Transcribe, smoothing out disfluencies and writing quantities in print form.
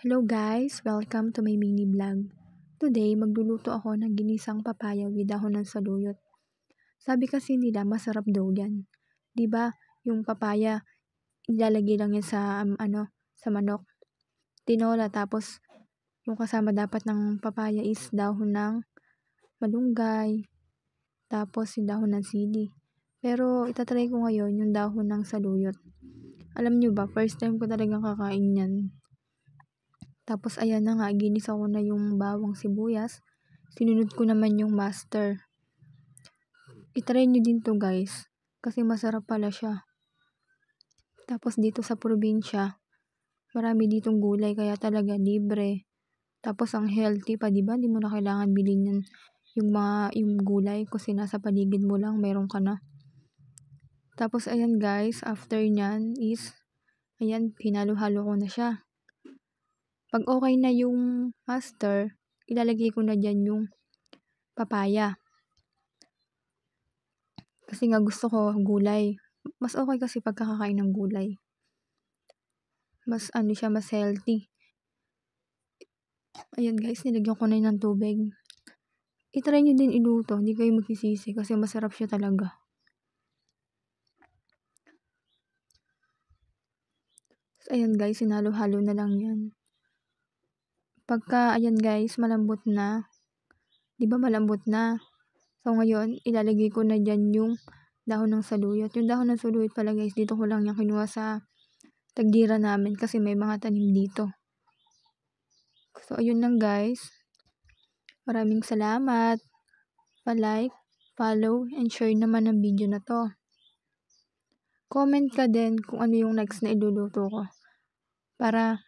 Hello guys! Welcome to my mini vlog. Today, magluluto ako ng ginisang papaya with dahon ng saluyot. Sabi kasi nila masarap daw yan. 'Di ba? Yung papaya, ilalagay lang yan sa sa manok. Tinola, tapos yung kasama dapat ng papaya is dahon ng malunggay, tapos yung dahon ng sili. Pero itatry ko ngayon yung dahon ng saluyot. Alam nyo ba, first time ko talagang kakain yan. Tapos ayan na nga, ginisa ko na yung bawang sibuyas. Sinunod ko naman yung master. I-try nyo din to guys, kasi masarap pala siya. Tapos dito sa probinsya, marami ditong gulay kaya talaga libre. Tapos ang healthy pa, 'di ba? Hindi mo na kailangan bilhin yan yung gulay kasi nasa paligid mo lang meron ka na. Tapos ayan guys, after nyan is ayan, pinalo-halo ko na siya. Pag okay na yung master, ilalagay ko na dyan yung papaya. Kasi nga gusto ko gulay. Mas okay kasi pagkakakain ng gulay. Mas siya, mas healthy. Ayan guys, nilagyan ko na yun ng tubig. I-try nyo din iluto, hindi kayo magsisisi kasi masarap siya talaga. So, ayan guys, sinalo-halo na lang yan. Pagka, ayan guys, malambot na. 'Di ba malambot na? So, ngayon, ilalagay ko na dyan yung dahon ng saluyot. Yung dahon ng saluyot pala guys, dito ko lang yung kinuha sa tagdira namin kasi may mga tanim dito. So, ayun lang guys. Maraming salamat. Pa-like, follow, and share naman ang video na to. Comment ka din kung ano yung next na iluluto ko. Para